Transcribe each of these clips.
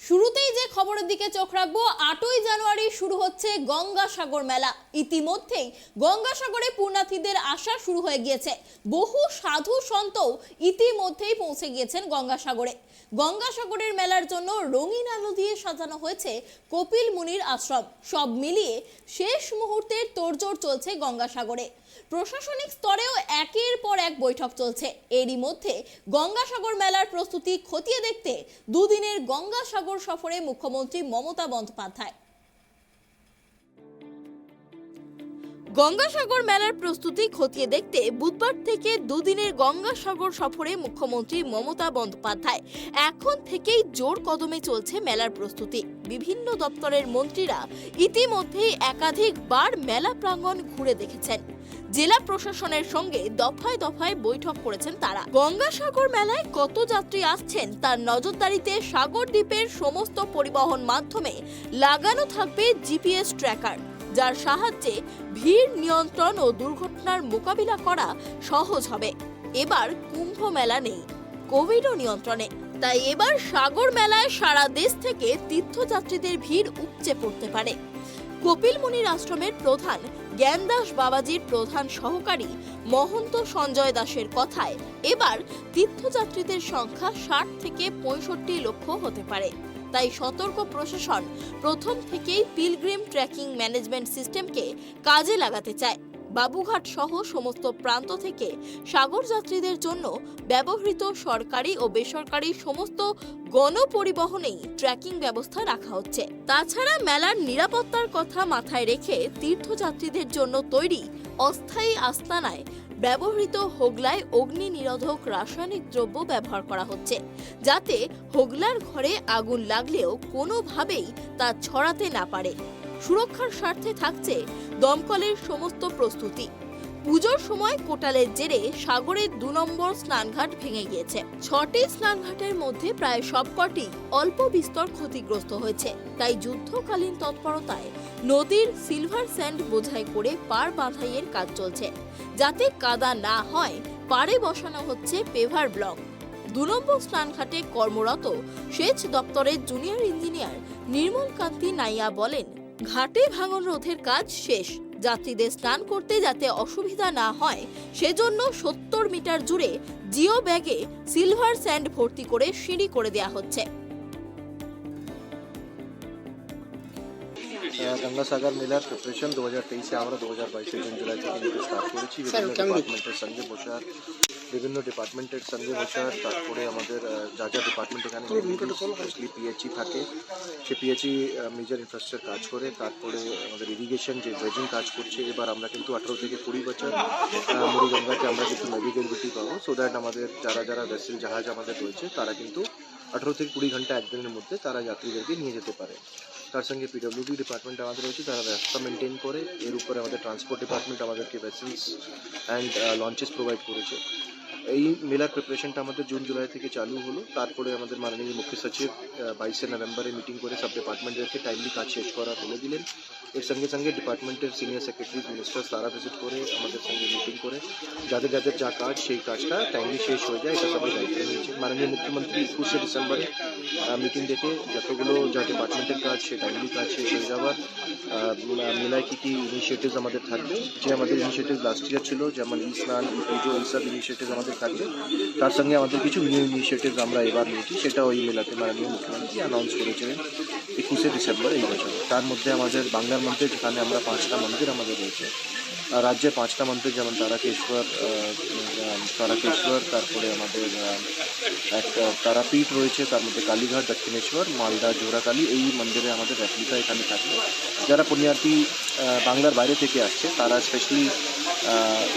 শুরুতেই যে খবরের দিকে চোখ রাখবো, 8ই জানুয়ারি শুরু হচ্ছে গঙ্গাসাগর মেলা। ইতিমধ্যেই গঙ্গাসাগরে পুণ্যার্থীদের আসা শুরু হয়ে গিয়েছে। বহু সাধু সন্তও ইতিমধ্যেই পৌঁছে গিয়েছেন গঙ্গাসাগরে। গঙ্গাসাগরের মেলার জন্য রঙিন আলো দিয়ে সাজানো হয়েছে কপিল মুনির আশ্রম। সব মিলিয়ে শেষ মুহূর্তের তোড়জোড় চলছে গঙ্গাসাগরে। প্রশাসনিক স্তরেও একের পর এক বৈঠক চলছে। এরই মধ্যে গঙ্গাসাগর মেলার প্রস্তুতি খতিয়ে দেখতে দুদিনের গঙ্গাসাগর সফরে মুখ্যমন্ত্রী মমতা বন্দ্যোপাধ্যায়। গঙ্গাসাগর মেলার প্রস্তুতি খতিয়ে দেখতে বুধবার থেকে দুদিনের গঙ্গাসাগর সফরে মুখ্যমন্ত্রী মমতা বন্দ্যোপাধ্যায়। এখন থেকেই জোর কদমে চলছে মেলার প্রস্তুতি। বিভিন্ন দপ্তরের মন্ত্রীরা ইতিমধ্যেই একাধিকবার মেলা প্রাঙ্গণ ঘুরে দেখেছেন। জেলা প্রশাসনের সঙ্গে দফায় দফায় বৈঠক করেছেন তারা। গঙ্গাসাগর মেলায় কত যাত্রী আসছেন তার নজরদারিতে সাগর দ্বীপের সমস্ত পরিবহন মাধ্যমে লাগানো থাকবে জিপিএস ট্র্যাকার, যার সাহায্যে ভিড় নিয়ন্ত্রণ ও দুর্ঘটনার মোকাবিলা করা সহজ হবে। এবার কুম্ভ মেলা নেই, কোভিডও নিয়ন্ত্রণে, তাই এবার সাগর মেলায় সারা দেশ থেকে তীর্থযাত্রীদের ভিড় উপচে পড়তে পারে। কপিল মুনির আশ্রমের প্রধান জ্ঞানদাস বাবাজির প্রধান সহকারী মহন্ত সঞ্জয় দাসের কথায় এবার তীর্থযাত্রীদের সংখ্যা 60 থেকে 65 লক্ষ হতে পারে। তাই সতর্ক প্রশাসন প্রথম থেকেই পিলগ্রিম ট্র্যাকিং ম্যানেজমেন্ট সিস্টেমকে কাজে লাগাতে চায়। বাবুঘাট সহ সমস্ত প্রান্ত থেকে সাগর যাত্রীদের জন্য ব্যবহৃত সরকারি ও বেসরকারি সমস্ত গণপরিবহনেই ট্র্যাকিং ব্যবস্থা রাখা হচ্ছে। তাছাড়া মেলার নিরাপত্তার কথা মাথায় রেখে তীর্থযাত্রীদের জন্য তৈরি অস্থায়ী আস্তানায় ব্যবহৃত হোগলায় অগ্নি নিরোধক রাসায়নিক দ্রব্য ব্যবহার করা হচ্ছে, যাতে হোগলার ঘরে আগুন লাগলেও কোনোভাবেই তা ছড়াতে না পারে। সুরক্ষার স্বার্থে থাকছে দমকলের সমস্ত প্রস্তুতি। পুজোর সময় কোটালের জেরে সাগরের 2 নম্বর স্নানঘাট ভেঙে গিয়েছে। 6টি স্নানঘাটের মধ্যে প্রায় সবকটি অল্প বিস্তর ক্ষতিগ্রস্ত হয়েছে। তাই যুদ্ধকালীন তৎপরতায় নদীর সিলভার স্যান্ড বোঝাই করে পার বাঁধাইয়ের কাজ চলছে। যাতে কাদা না হয়, পাড়ে বসানো হচ্ছে পেভার ব্লক। 2 নম্বর স্নানঘাটে কর্মরত সেচ দপ্তরের জুনিয়র ইঞ্জিনিয়ার নির্মল কান্তি নাইয়া বলেন, ঘাটে ভাঙন রোধের কাজ শেষ। যাত্রীদের স্নান করতে যাতে অসুবিধা না হয় সেজন্য 70 মিটার জুড়ে জিও ব্যাগে সিলভার স্যান্ড ভর্তি করে সিঁড়ি করে দেওয়া হচ্ছে। গঙ্গাসাগর মেলার প্রিপারেশন 2023 से আমরা 2022 জুন জুলাই থেকে স্টার্ট করেছি। বিভিন্ন ডিপার্টমেন্টের সঙ্গে বসার, তারপরে আমাদের যা যা ডিপার্টমেন্ট এখানে স্পেশালি পিএইচই থাকে, সে পিএইচই মেজর ইনফ্রাস্ট্রাকচার কাজ করে। তারপরে আমাদের ইরিগেশন যে ড্রেজিং কাজ করছে। এবার আমরা কিন্তু 18 থেকে 20 বছর মুড়িগঙ্গাতে আমরা কিন্তু নেভিগেবিলিটি পাবো, সো দ্যাট আমাদের যারা যারা ভেসেল জাহাজ আমাদের রয়েছে তারা কিন্তু 18 থেকে 20 ঘন্টা একদিনের মধ্যে তারা যাত্রীদেরকে নিয়ে যেতে পারে। তার সঙ্গে পিডব্লিউডি ডিপার্টমেন্ট আমাদের রয়েছে, তারা রাস্তা মেনটেন করে। এর উপরে আমাদের ট্রান্সপোর্ট ডিপার্টমেন্ট আমাদেরকে ভেসেলস অ্যান্ড লঞ্চেস প্রোভাইড করেছে। এই মেলার প্রিপারেশনটা আমাদের জুন জুলাই থেকে চালু হলো। তারপরে আমাদের মাননীয় মুখ্য সচিব 22 নভেম্বরে মিটিং করে সব ডিপার্টমেন্টদেরকে টাইমলি কাজ শেষ করা বলে দিলেন। এর সঙ্গে সঙ্গে ডিপার্টমেন্টের সিনিয়র সেক্রেটারিজ, মিনিস্টার্স তারা ভিজিট করে আমাদের সঙ্গে মিটিং করে যাদের যাদের যা কাজ সেই কাজটা টাইমলি শেষ হয়ে যায়, এটা সবাই দায়িত্ব নিয়েছে। মাননীয় মুখ্যমন্ত্রী 21 ডিসেম্বরে মিটিং ডেকে যতগুলো যা ডিপার্টমেন্টের কাজ সে টাইমলি কাজ শেষ হয়ে যাওয়ার, মেলায় কী কী ইনিশিয়েটিভস আমাদের থাকবে, যে আমাদের ইনিশিয়েটিভ লাস্ট ইয়ার ছিল যেমন ই স্নান, ই পুজো, এইসব ইনিশিয়েটিভ আমাদের থাকবে। তার সঙ্গে আমাদের কিছু নিউ ইনিশিয়েটিভস আমরা এবার নিয়েছি, সেটা ওই মেলাতে মাননীয় মুখ্যমন্ত্রী অ্যানাউন্স করেছিলেন 21 ডিসেম্বর এই বছর। তার মধ্যে আমাদের বাংলার মধ্যে যেখানে আমরা 5টা মন্দির আমাদের রয়েছে, রাজ্যে 5টা মন্দির যেমন তারকেশ্বর, তারপরে আমাদের একটা তারাপীঠ রয়েছে, তার মধ্যে কালীঘাট, দক্ষিণেশ্বর, মালদা, জোড়াকালী, এই মন্দিরে আমাদের রেপ্লিকা এখানে থাকবে। যারা পুণ্যার্থী বাংলার বাইরে থেকে আসছে তারা স্পেশালি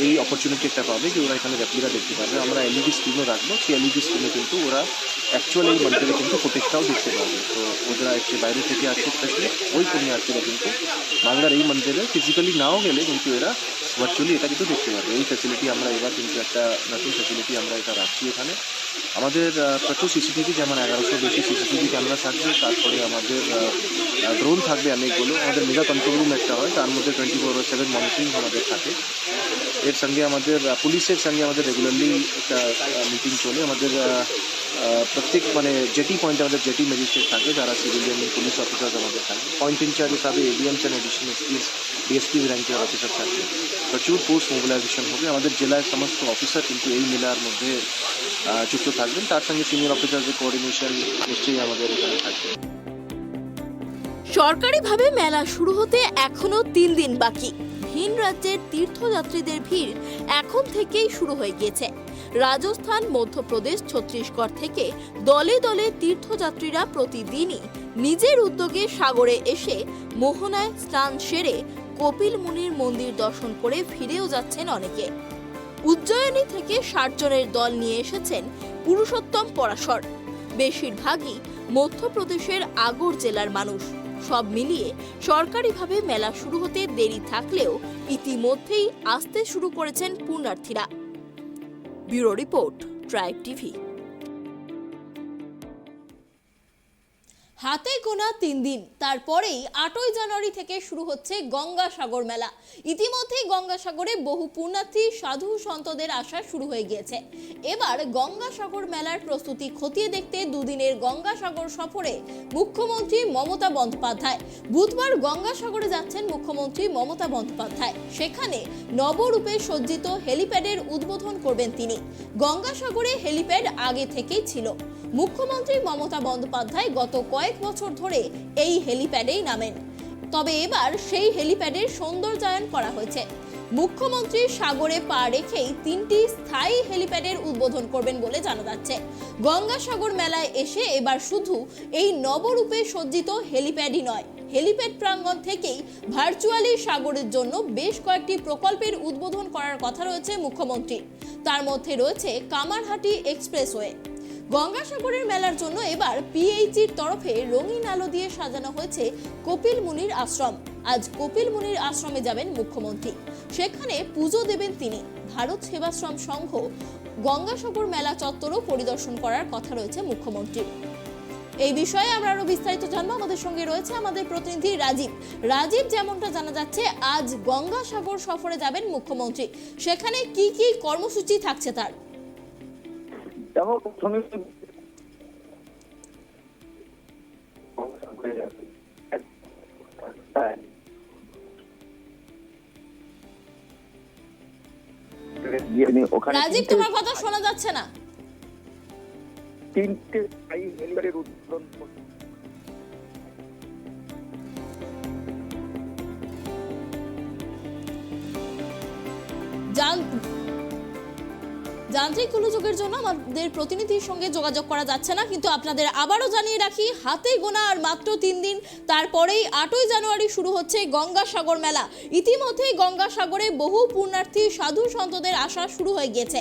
এই অপরচুনিটি একটা পাবে যে ওরা এখানে রেপ্লিকা দেখতে পারবে। আমরা এলইডি স্ক্রিনও রাখবো, সেই এলইডি স্ক্রিনে কিন্তু ওরা অ্যাকচুয়াল এই মন্দিরে কিন্তু ফুটেজটাও দেখতে পারবে। তো ওরা একটু বাইরে থেকে আসছে স্পেশালি ওই পুণ্যার্থীরা কিন্তু বাংলার এই মন্দিরে ফিজিক্যালি নাও গেলে কিন্তু এরা ভার্চুয়ালি এটা কিন্তু দেখতে পারবে। এই ফ্যাসিলিটি আমরা এবার কিন্তু একটা নতুন ফ্যাসিলিটি আমরা এটা রাখছি এখানে। আমাদের প্রচুর সিসিটিভি, যেমন 1100 বেশি সিসিটিভি ক্যামেরা থাকবে। তারপরে আমাদের ড্রোন থাকবে অনেকগুলো। আমাদের মেগা কন্ট্রোল রুম একটা হয়, তার মধ্যে 24/7 মনিটরিং আমাদের থাকে। এর সঙ্গে আমাদের পুলিশের সঙ্গে আমাদের রেগুলারলি একটা মিটিং চলে। আমাদের প্রত্যেক মানে জেটি পয়েন্টে আমাদের জেটি ম্যাজিস্ট্রেট থাকে, যারা সিভিলিয়ান পুলিশ অফিসার আমাদের থাকে। পয়েন্ট ইনচার্জ হিসাবে এডিএমস অ্যান্ড এডিশনাল এসপিস ডিএসপি র্যাঙ্কের অফিসার থাকে। প্রচুর ফোর্স মোবিলাইজেশন হবে। আমাদের জেলার সমস্ত অফিসার কিন্তু এই মেলার মধ্যে যুক্ত থাকবেন। তার সঙ্গে সিনিয়র অফিসারদের কোঅর্ডিনেশন নিশ্চয়ই আমাদের এখানে থাকবে। সরকারিভাবে মেলা শুরু হতে এখনো 3 দিন বাকি। ভিন রাজ্যের তীর্থযাত্রীদের ভিড় এখন থেকেই শুরু হয়ে গিয়েছে। রাজস্থান, মধ্যপ্রদেশ, ছত্তিশগড় থেকে দলে দলে তীর্থযাত্রীরা প্রতিদিনই নিজের উদ্যোগে সাগরে এসে মোহনায় স্নান সেরে কপিল মুনির মন্দির দর্শন করে ফিরেও যাচ্ছেন অনেকে। উজ্জয়িনী থেকে 60 জনের দল নিয়ে এসেছেন পুরুষোত্তম পরাশর। বেশিরভাগই মধ্যপ্রদেশের আগর জেলার মানুষ। সব মিলিয়ে সরকারিভাবে মেলা শুরু হতে দেরি থাকলেও ইতিমধ্যেই আসতে শুরু করেছেন পুণ্যার্থীরা। Bureau report, tribe TV. হাতে গোনা 3 দিন, তারপরেই 8ই জানুয়ারি থেকে শুরু হচ্ছে গঙ্গাসাগর মেলা। ইতিমধ্যেই গঙ্গাসাগরে বহু পুণ্যার্থী, সাধু সন্তদের আসা শুরু হয়ে গিয়েছে। এবার গঙ্গাসাগর মেলার প্রস্তুতি খতিয়ে দেখতে দুদিনের গঙ্গাসাগর সফরে মুখ্যমন্ত্রী মমতা বন্দ্যোপাধ্যায়। বুধবার গঙ্গাসাগরে যাচ্ছেন মুখ্যমন্ত্রী মমতা বন্দ্যোপাধ্যায়। সেখানে নবরূপে সজ্জিত হেলিপ্যাডের উদ্বোধন করবেন তিনি। গঙ্গাসাগরে হেলিপ্যাড আগে থেকেই ছিল। মুখ্যমন্ত্রী মমতা বন্দ্যোপাধ্যায় গত কয়েক বছর ধরে এই হেলিপ্যাডেই নামেন। তবে এবার সেই হেলিপ্যাডের সৌন্দর্যায়ন করা হয়েছে। মুখ্যমন্ত্রী সাগরে পা রেখেই 3টি স্থায়ী হেলিপ্যাডের উদ্বোধন করবেন বলে জানা যাচ্ছে। গঙ্গাসাগর মেলায় এসে এবার শুধু এই নবরূপে সজ্জিত হেলিপ্যাডই নয়, হেলিপ্যাড প্রাঙ্গণ থেকেই ভার্চুয়ালি সাগরের জন্য বেশ কয়েকটি প্রকল্পের উদ্বোধন করার কথা রয়েছে মুখ্যমন্ত্রীর। তার মধ্যে রয়েছে কামারহাটি এক্সপ্রেসওয়ে। গঙ্গাসাগরের মেলার জন্য এবার পিএইচির তরফে রঙিন আলো দিয়ে সাজানো হয়েছে কপিল মুনির আশ্রম। আজ কপিল মুনির আশ্রমে যাবেন মুখ্যমন্ত্রী। সেখানে পুজো দেবেন তিনি। ভারত সেবাশ্রম সংঘ গঙ্গাসাগর মেলা চত্বরও পরিদর্শন করার কথা রয়েছে মুখ্যমন্ত্রীর। এই বিষয়ে আমরা আরো বিস্তারিত জানবো। আমাদের সঙ্গে রয়েছে আমাদের প্রতিনিধি রাজীব। যেমনটা জানা যাচ্ছে, আজ গঙ্গাসাগর সফরে যাবেন মুখ্যমন্ত্রী। সেখানে কি কি কর্মসূচি থাকছে তার? দেখো, প্রথমে রাজীব, তোমার কথা শোনা যাচ্ছে না। 3টে স্থায়ী হেলিপ্যাডের উদ্বোধন যান্ত্রিক গোলযোগের জন্য আমাদের প্রতিনিধির সঙ্গে যোগাযোগ করা যাচ্ছে না, কিন্তু আপনাদের আবারও জানিয়ে রাখি, হাতে গোনা আর মাত্র 3 দিন, তারপরেই 8ই জানুয়ারি শুরু হচ্ছে গঙ্গাসাগর মেলা। ইতিমধ্যেই গঙ্গাসাগরে বহু পুণ্যার্থী, সাধু সন্তদের আসা শুরু হয়ে গেছে।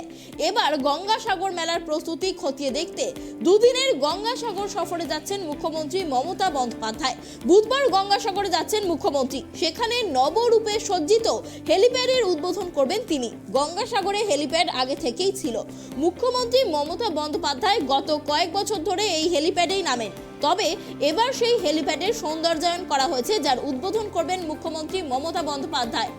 এবার গঙ্গাসাগর মেলার প্রস্তুতি খতিয়ে দেখতে দুদিনের গঙ্গাসাগর সফরে যাচ্ছেন মুখ্যমন্ত্রী মমতা বন্দ্যোপাধ্যায়। বুধবার গঙ্গাসাগরে যাচ্ছেন মুখ্যমন্ত্রী। সেখানে নবরূপে সজ্জিত হেলিপ্যাডের উদ্বোধন করবেন তিনি। গঙ্গাসাগরে হেলিপ্যাড আগে থেকেই ছিল। মুখ্যমন্ত্রী মমতা বন্দ্যোপাধ্যায় গত কয়েক বছর ধরে এই হেলিপ্যাডেই নামেন। তবে এবার সেই হেলিপ্যাডের সৌন্দর্যায়ন করা হয়েছে, যার উদ্বোধন করবেন মুখ্যমন্ত্রী মমতা বন্দ্যোপাধ্যায়।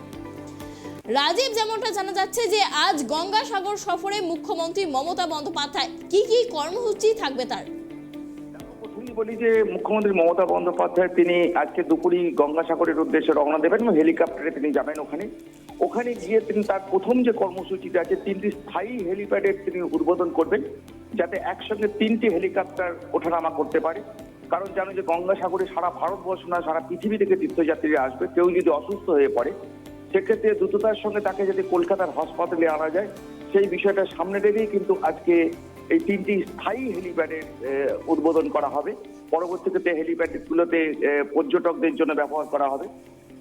রাজীব, যেমনটা জানা যাচ্ছে যে আজ গঙ্গাসাগর সফরে মুখ্যমন্ত্রী মমতা বন্দ্যোপাধ্যায়, কি কি কর্মসূচি থাকবে তার? বলি যে মুখ্যমন্ত্রী মমতা বন্দ্যোপাধ্যায় তিনি আজকে দুপুরই গঙ্গাসাগরের উদ্দেশ্যে রওনা দেবেন এবং হেলিকপ্টারে তিনি যাবেন। ওখানে গিয়ে তিনি তার প্রথম যে কর্মসূচিটা আছে, 3টি স্থায়ী হেলিপ্যাডের তিনি উদ্বোধন করবেন, যাতে একসঙ্গে 3টি হেলিকপ্টার ওঠানামা করতে পারে। কারণ জানো যে গঙ্গাসাগরে সারা ভারতবর্ষ না, সারা পৃথিবী থেকে তীর্থযাত্রীরা আসবে। কেউ যদি অসুস্থ হয়ে পড়ে, সেক্ষেত্রে দ্রুততার সঙ্গে তাকে যদি কলকাতার হাসপাতালে আনা যায়, সেই বিষয়টা সামনে রেখেই কিন্তু আজকে এই 3টি স্থায়ী হেলিপ্যাডের উদ্বোধন করা হবে। পরবর্তীতে হেলিপ্যাডগুলোতে পর্যটকদের জন্য ব্যবহার করা হবে।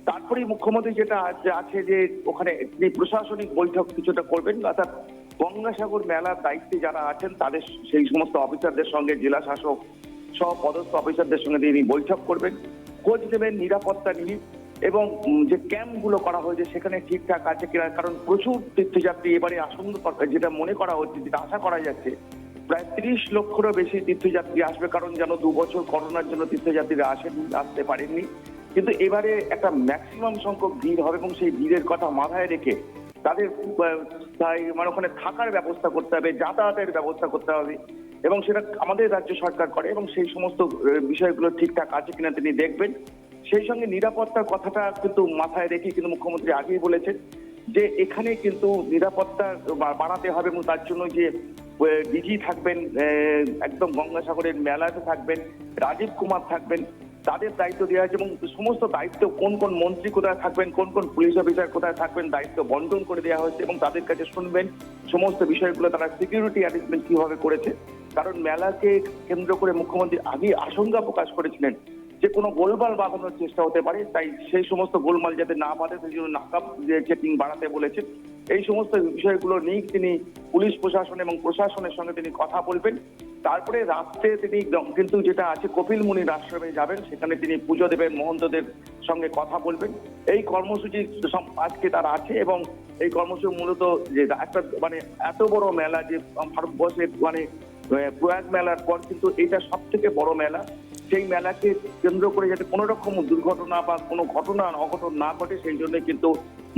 তারপরেই মুখ্যমন্ত্রী যেটা আছে যে ওখানে তিনি প্রশাসনিক বৈঠক কিছুটা করবেন, অর্থাৎ গঙ্গাসাগর মেলার দায়িত্বে যারা আছেন তাদের সেই সমস্ত অফিসারদের সঙ্গে, জেলা শাসক সহ পদস্থ অফিসারদের সঙ্গে তিনি বৈঠক করবেন, খোঁজ নেবেন নিরাপত্তা নিয়ে, এবং যে ক্যাম্পগুলো করা হয়েছে সেখানে ঠিকঠাক আছে কিনা। কারণ প্রচুর তীর্থযাত্রী এবারে আসন্ন, যেটা মনে করা হচ্ছে, যেটা আশা করা যাচ্ছে, প্রায় 30 লক্ষেরও বেশি তীর্থযাত্রী আসবে। কারণ যেন 2 বছর করোনার জন্য তীর্থযাত্রীরা আসতে পারেননি, কিন্তু এবারে একটা ম্যাক্সিমাম সংখ্যক ভিড় হবে এবং সেই ভিড়ের কথা মাথায় রেখে তাদের মানে ওখানে থাকার ব্যবস্থা করতে হবে, যাতায়াতের ব্যবস্থা করতে হবে, এবং সেটা আমাদের রাজ্য সরকার করে এবং সেই সমস্ত বিষয়গুলো ঠিকঠাক আছে কিনা তিনি দেখবেন। সেই সঙ্গে নিরাপত্তার কথাটা কিন্তু মাথায় রেখে কিন্তু মুখ্যমন্ত্রী আগেই বলেছেন যে এখানে কিন্তু নিরাপত্তা বাড়াতে হবে এবং তার জন্য যে ডিজি থাকবেন, একদম গঙ্গাসাগরের মেলাতে থাকবেন, রাজীব কুমার থাকবেন, তাদের দায়িত্ব দেওয়া হয়েছে এবং সমস্ত দায়িত্ব কোন কোন মন্ত্রী কোথায় থাকবেন, কোন কোন পুলিশ অফিসার কোথায় থাকবেন দায়িত্ব বন্টন করে দেওয়া হয়েছে এবং তাদের কাছে শুনবেন সমস্ত বিষয়গুলো তারা সিকিউরিটি অ্যারেঞ্জমেন্ট কিভাবে করেছে। কারণ মেলাকে কেন্দ্র করে মুখ্যমন্ত্রী আগেই আশঙ্কা প্রকাশ করেছিলেন যে কোনো গোলমাল বাঁধানোর চেষ্টা হতে পারে, তাই সেই সমস্ত গোলমাল যাতে না বাঁধে সেই জন্য নাকা চেকিং বাড়াতে বলেছেন। এই সমস্ত বিষয়গুলো নিয়ে তিনি পুলিশ প্রশাসন এবং প্রশাসনের সঙ্গে তিনি কথা বলবেন। তারপরে রাত্রে তিনি কিন্তু যেটা আছে কপিল মুনির আশ্রমে যাবেন, সেখানে তিনি পুজো দেবেন, মহন্তদের সঙ্গে কথা বলবেন। এই কর্মসূচি আজকে তার আছে এবং এই কর্মসূচি মূলত যে একটা মানে এত বড় মেলা যে ভারতবর্ষের মানে প্রয়াগ মেলার পর কিন্তু এটা সব থেকে বড় মেলা, সেই মেলাকে কেন্দ্র করে যাতে কোনো রকম দুর্ঘটনা বা কোনো ঘটনা অঘটন না ঘটে সেই জন্য কিন্তু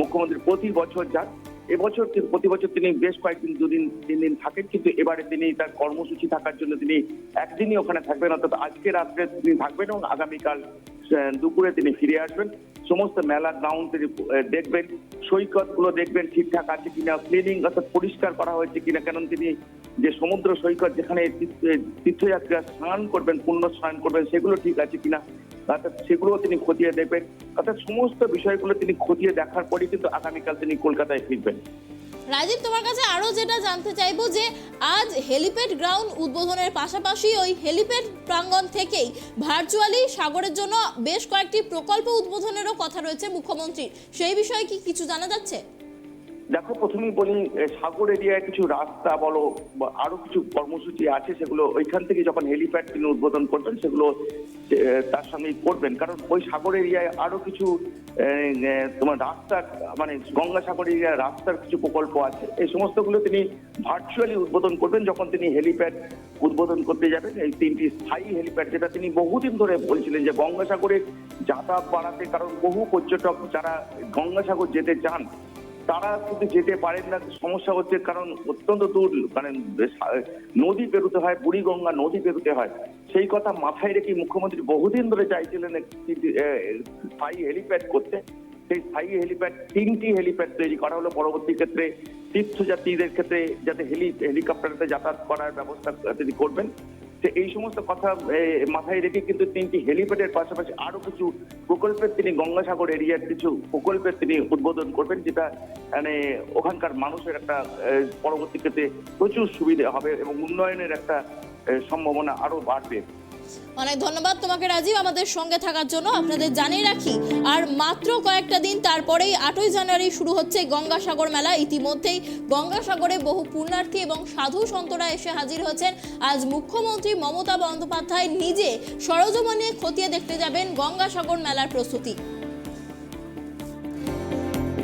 মুখ্যমন্ত্রী প্রতি বছর যান। এবছর প্রতি বছর তিনি বেশ কয়েকদিন 2 দিন 3 দিন থাকেন, কিন্তু এবারে তিনি তার কর্মসূচি থাকার জন্য তিনি একদিনই ওখানে থাকবেন, অর্থাৎ আজকে রাত্রে তিনি থাকবেন এবং আগামীকাল দুপুরে তিনি ফিরে আসবেন। সমস্ত মেলা গ্রাউন্ড তিনি দেখবেন, সৈকতগুলো দেখবেন ঠিকঠাক আছে কিনা, ক্লিনিং অর্থাৎ পরিষ্কার করা হয়েছে কিনা, কারণ তিনি যে সমুদ্র সৈকত যেখানে তীর্থযাত্রীরা স্নান করবেন, পুণ্য স্নান করবেন, সেগুলো ঠিক আছে কিনা অর্থাৎ সেগুলো তিনি খতিয়ে দেখবেন। অর্থাৎ সমস্ত বিষয়গুলো তিনি খতিয়ে দেখার পরই কিন্তু আগামীকাল তিনি কলকাতায় ফিরবেন। রাজীব, তোমার কাছে আরো যেটা জানতে চাইবো যে আজ হেলিপ্যাড গ্রাউন্ড উদ্বোধনের পাশাপাশি ওই হেলিপ্যাড প্রাঙ্গণ থেকেই ভার্চুয়ালি সাগরের জন্য বেশ কয়েকটি প্রকল্প উদ্বোধনেরও কথা রয়েছে মুখ্যমন্ত্রীর, সেই বিষয়ে কি কিছু জানা যাচ্ছে? দেখো, প্রথমেই বলি সাগর এরিয়ায় কিছু রাস্তা বলো বা আরো কিছু কর্মসূচি আছে, সেগুলো ওইখান থেকে যখন হেলিপ্যাড তিনি উদ্বোধন করবেন সেগুলো তার সঙ্গেই করবেন। কারণ ওই সাগর এরিয়ায় আরো কিছু তোমার রাস্তা মানে গঙ্গাসাগর এরিয়ায় রাস্তার কিছু প্রকল্প আছে, এই সমস্তগুলো তিনি ভার্চুয়ালি উদ্বোধন করবেন যখন তিনি হেলিপ্যাড উদ্বোধন করতে যাবেন। এই 3টি স্থায়ী হেলিপ্যাড, যেটা তিনি বহুদিন ধরে বলছিলেন যে গঙ্গাসাগরে যাতায়াত বাড়াতে, কারণ বহু পর্যটক যারা গঙ্গাসাগর যেতে চান তারা কিন্তু যেতে পারেন না, সমস্যা হচ্ছে কারণ অত্যন্ত দূর মানে নদী পেরোতে হয়, বুড়িগঙ্গা নদী পেরোতে হয়। সেই কথা মাথায় রেখে মুখ্যমন্ত্রী বহুদিন ধরে চাইছিলেন একটি স্থায়ী হেলিপ্যাড করতে। সেই স্থায়ী হেলিপ্যাড 3টি হেলিপ্যাড তৈরি করা হলো, পরবর্তী ক্ষেত্রে তীর্থযাত্রীদের ক্ষেত্রে যাতে হেলিকপ্টারেতে যাতায়াত করার ব্যবস্থা তিনি করবেন। এই সমস্ত কথা মাথায় রেখে কিন্তু 3টি হেলিপ্যাডের পাশাপাশি আরো কিছু প্রকল্পের তিনি গঙ্গাসাগর এরিয়ার কিছু প্রকল্পের তিনি উদ্বোধন করবেন, যেটা মানে ওখানকার মানুষের একটা পরবর্তী ক্ষেত্রে প্রচুর সুবিধা হবে এবং উন্নয়নের একটা সম্ভাবনা আরো বাড়বে। অনেক ধন্যবাদ তোমাকে রাজীব আমাদের সঙ্গে থাকার জন্য। আপনাদের জানিয়ে রাখি আর মাত্র কয়েকটা দিন তারপরেই 8ই জানুয়ারি শুরু হচ্ছে গঙ্গাসাগর মেলা। ইতিমধ্যেই গঙ্গাসাগরে বহু পুণ্যার্থী এবং সাধু সন্তরা এসে হাজির হয়েছেন। আজ মুখ্যমন্ত্রী মমতা বন্দ্যোপাধ্যায় নিজে সরজমিনে খতিয়ে দেখতে যাবেন গঙ্গাসাগর মেলার প্রস্তুতি।